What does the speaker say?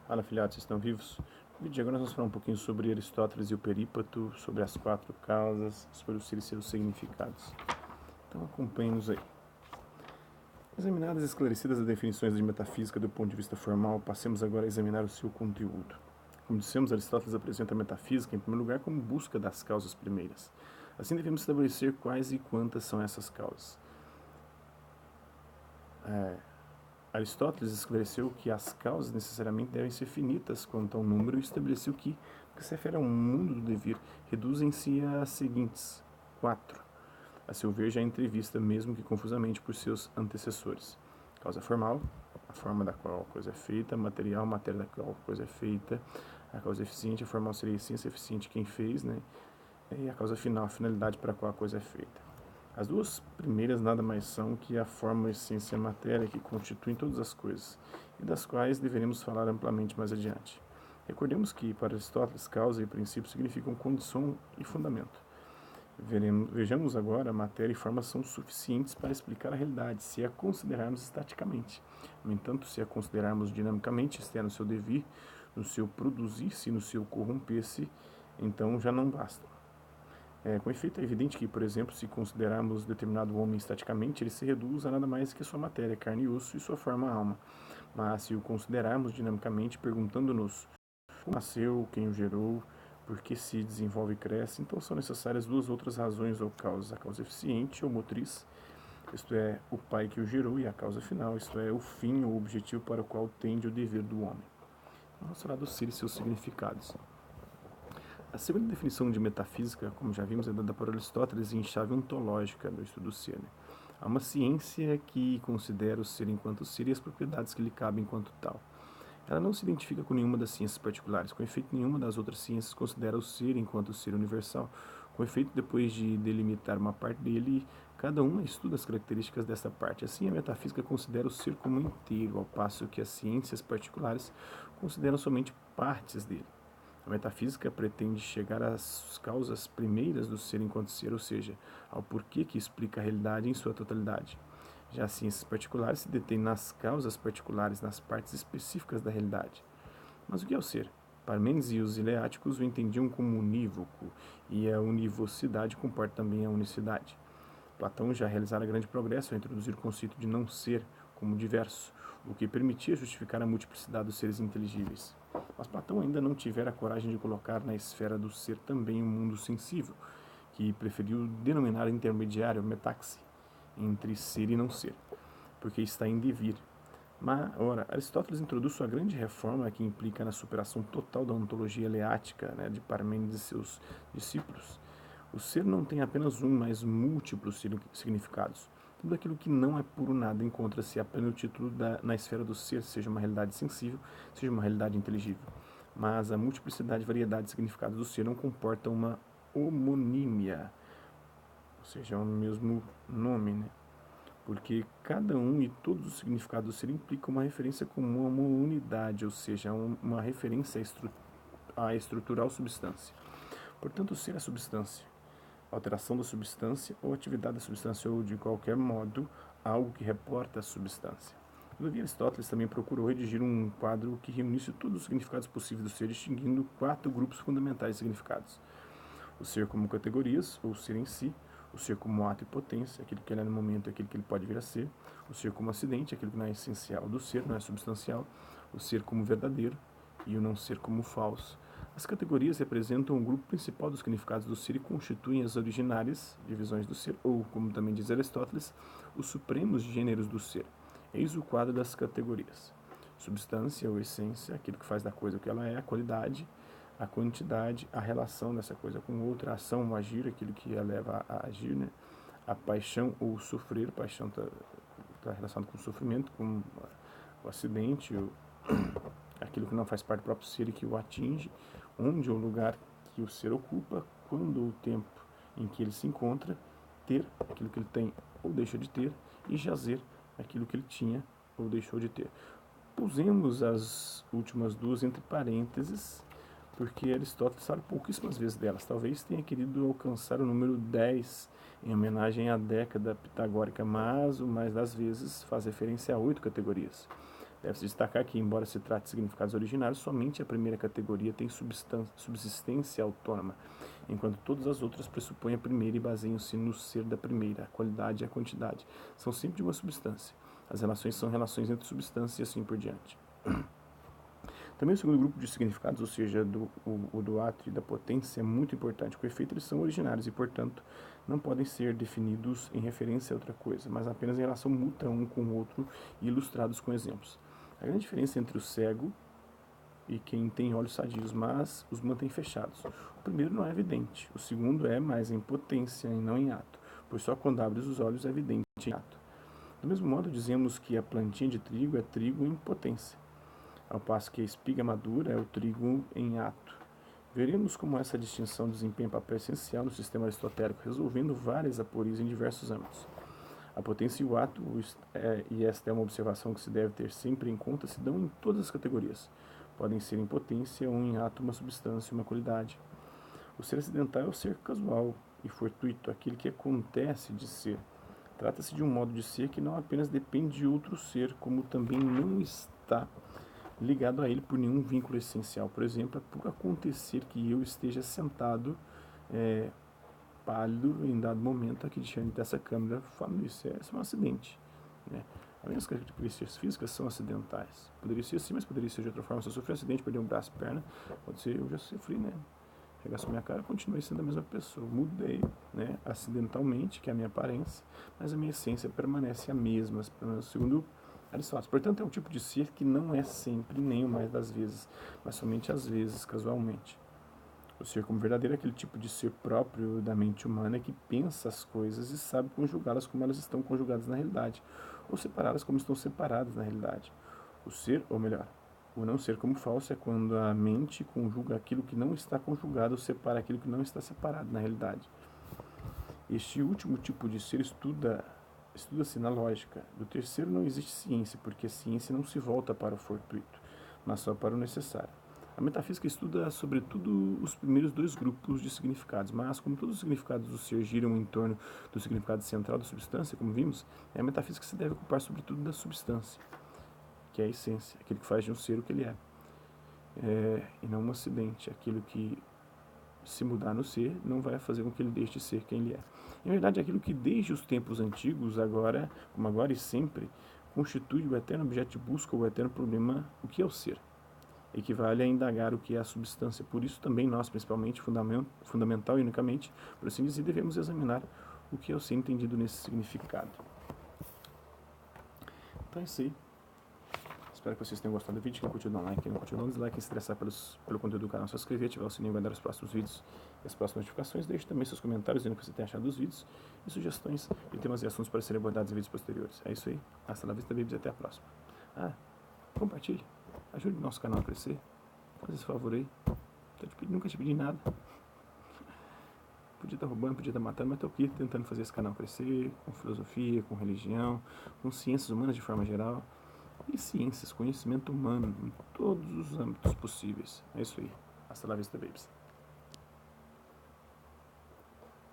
Fala, filhotes, estão vivos? No vídeo de agora nós vamos falar um pouquinho sobre Aristóteles e o perípato, sobre as quatro causas, sobre os seus significados. Então acompanhe-nos aí. Examinadas e esclarecidas as definições de metafísica do ponto de vista formal, passemos agora a examinar o seu conteúdo. Como dissemos, Aristóteles apresenta a metafísica, em primeiro lugar, como busca das causas primeiras. Assim devemos estabelecer quais e quantas são essas causas. Aristóteles esclareceu que as causas necessariamente devem ser finitas quanto ao número e estabeleceu que, no que se refere ao mundo do devir, reduzem-se às seguintes: 4, a seu ver já entrevista, mesmo que confusamente, por seus antecessores. Causa formal, a forma da qual a coisa é feita; material, a matéria da qual a coisa é feita; a causa eficiente, a formal seria a essência, eficiente quem fez, né? E a causa final, a finalidade para a qual a coisa é feita. As duas primeiras nada mais são que a forma, a essência e a matéria que constituem todas as coisas, e das quais deveremos falar amplamente mais adiante. Recordemos que, para Aristóteles, causa e princípio significam condição e fundamento. Vejamos agora, matéria e forma são suficientes para explicar a realidade, se a considerarmos estaticamente. No entanto, se a considerarmos dinamicamente, isto é, no seu devir, no seu produzir-se e no seu corromper-se, então já não bastam. Com efeito, é evidente que, por exemplo, se considerarmos determinado homem estaticamente, ele se reduz a nada mais que sua matéria, carne e osso, e sua forma, alma. Mas se o considerarmos dinamicamente, perguntando-nos como nasceu, quem o gerou, por que se desenvolve e cresce, então são necessárias duas outras razões ou causas: a causa eficiente ou motriz, isto é, o pai que o gerou, e a causa final, isto é, o fim ou objetivo para o qual tende o dever do homem. Vamos falar do ser e seus significados. A segunda definição de metafísica, como já vimos, é dada por Aristóteles em chave ontológica no estudo do ser. Há uma ciência que considera o ser enquanto ser e as propriedades que lhe cabem enquanto tal. Ela não se identifica com nenhuma das ciências particulares, com efeito nenhuma das outras ciências considera o ser enquanto ser universal. Com efeito, depois de delimitar uma parte dele, cada uma estuda as características dessa parte. Assim, a metafísica considera o ser como inteiro, ao passo que as ciências particulares consideram somente partes dele. A metafísica pretende chegar às causas primeiras do ser enquanto ser, ou seja, ao porquê que explica a realidade em sua totalidade. Já as ciências particulares se detêm nas causas particulares, nas partes específicas da realidade. Mas o que é o ser? Parmênides e os eleáticos o entendiam como unívoco, e a univocidade comporta também a unicidade. Platão já realizara grande progresso ao introduzir o conceito de não ser como diverso, o que permitia justificar a multiplicidade dos seres inteligíveis. Mas Platão ainda não tivera a coragem de colocar na esfera do ser também o mundo sensível, que preferiu denominar intermediário, metaxi, entre ser e não ser, porque está em devir. Mas, ora, Aristóteles introduz sua grande reforma que implica na superação total da ontologia eleática, de Parmênides e seus discípulos. O ser não tem apenas um, mas múltiplos significados. Tudo aquilo que não é puro nada encontra-se a pleno título na esfera do ser, seja uma realidade sensível, seja uma realidade inteligível. Mas a multiplicidade e variedade de significados do ser não comporta uma homonímia, ou seja, é o mesmo nome, porque cada um e todos os significados do ser implicam uma referência comum a uma unidade, ou seja, uma referência à estrutural substância. Portanto, o ser é a substância, alteração da substância ou atividade da substância, ou de qualquer modo, algo que reporta a substância. Todavia, Aristóteles também procurou redigir um quadro que reunisse todos os significados possíveis do ser, distinguindo 4 grupos fundamentais de significados: o ser como categorias, ou o ser em si; o ser como ato e potência, aquilo que ele é no momento, aquilo que ele pode vir a ser; o ser como acidente, aquilo que não é essencial do ser, não é substancial; o ser como verdadeiro e o não ser como falso. As categorias representam o grupo principal dos significados do ser e constituem as originárias divisões do ser, ou, como também diz Aristóteles, os supremos gêneros do ser. Eis o quadro das categorias: substância ou essência, aquilo que faz da coisa o que ela é; a qualidade, a quantidade, a relação dessa coisa com outra; a ação, o agir, aquilo que a leva a agir; a paixão ou sofrer; paixão está relacionado com o sofrimento, com o acidente, aquilo que não faz parte do próprio ser e que o atinge; onde o lugar que o ser ocupa; quando o tempo em que ele se encontra; ter, aquilo que ele tem ou deixa de ter; e jazer, aquilo que ele tinha ou deixou de ter. Pusemos as últimas duas entre parênteses, porque Aristóteles fala pouquíssimas vezes delas. Talvez tenha querido alcançar o número 10 em homenagem à década pitagórica, mas o mais das vezes faz referência a 8 categorias. Deve-se destacar que, embora se trate de significados originários, somente a primeira categoria tem subsistência autônoma, enquanto todas as outras pressupõem a primeira e baseiam-se no ser da primeira. A qualidade e a quantidade são sempre de uma substância. As relações são relações entre substâncias e assim por diante. Também o segundo grupo de significados, ou seja, o do ato e da potência, é muito importante. Com efeito, eles são originários e, portanto, não podem ser definidos em referência a outra coisa, mas apenas em relação mútua um com o outro e ilustrados com exemplos. A grande diferença entre o cego e quem tem olhos sadios, mas os mantém fechados. O primeiro não é evidente, o segundo é mais em potência e não em ato, pois só quando abres os olhos é evidente em ato. Do mesmo modo, dizemos que a plantinha de trigo é trigo em potência, ao passo que a espiga madura é o trigo em ato. Veremos como essa distinção desempenha papel essencial no sistema aristotélico, resolvendo várias aporias em diversos âmbitos. A potência e o ato, e esta é uma observação que se deve ter sempre em conta, se dão em todas as categorias. Podem ser em potência ou em ato uma substância e uma qualidade. O ser acidental é o ser casual e fortuito, aquele que acontece de ser. Trata-se de um modo de ser que não apenas depende de outro ser, como também não está ligado a ele por nenhum vínculo essencial. Por exemplo, é por acontecer que eu esteja sentado pálido em dado momento aqui diante dessa câmera falando isso. É um acidente. Né? As minhas características físicas são acidentais. Poderia ser assim, mas poderia ser de outra forma. Se eu sofri um acidente, perdi um braço e perna, pode ser eu já sofri, né? Regaçou minha cara, continuei sendo a mesma pessoa. Mudei, né, acidentalmente, que é a minha aparência, mas a minha essência permanece a mesma, segundo Aristóteles. Portanto, é um tipo de ser que não é sempre, nem o mais das vezes, mas somente às vezes, casualmente. O ser como verdadeiro é aquele tipo de ser próprio da mente humana que pensa as coisas e sabe conjugá-las como elas estão conjugadas na realidade, ou separá-las como estão separadas na realidade. O ser, ou melhor, o não ser como falso é quando a mente conjuga aquilo que não está conjugado ou separa aquilo que não está separado na realidade. Este último tipo de ser estuda-se na lógica. Do terceiro não existe ciência, porque a ciência não se volta para o fortuito, mas só para o necessário. A metafísica estuda, sobretudo, os primeiros dois grupos de significados, mas como todos os significados do ser giram em torno do significado central da substância, como vimos, a metafísica se deve ocupar sobretudo da substância, que é a essência, aquele que faz de um ser o que ele é. E não um acidente, aquilo que, se mudar no ser, não vai fazer com que ele deixe de ser quem ele é. Em verdade, aquilo que desde os tempos antigos, como agora e sempre, constitui o eterno objeto de busca, o eterno problema, o que é o ser. Equivale a indagar o que é a substância. Por isso também nós, principalmente, fundamental e unicamente, por assim dizer, devemos examinar o que é o ser entendido nesse significado. Então é isso aí. Espero que vocês tenham gostado do vídeo. Quem curtiu, dá um like. Quem não curtiu, dá um dislike. Quem se interessar pelo conteúdo do canal, só se inscrever, ativar o sininho, guardar os próximos vídeos e as próximas notificações. Deixe também seus comentários dizendo o que você tem achado dos vídeos e sugestões de temas e assuntos para serem abordados em vídeos posteriores. É isso aí. Hasta la vista, babies, e até a próxima. Compartilhe. Ajude o nosso canal a crescer. Faz esse favor aí. Nunca te pedi nada. Podia estar roubando, podia estar matando, mas estou aqui tentando fazer esse canal crescer, com filosofia, com religião, com ciências humanas de forma geral. E ciências, conhecimento humano, em todos os âmbitos possíveis. É isso aí. Hasta la vista, babies.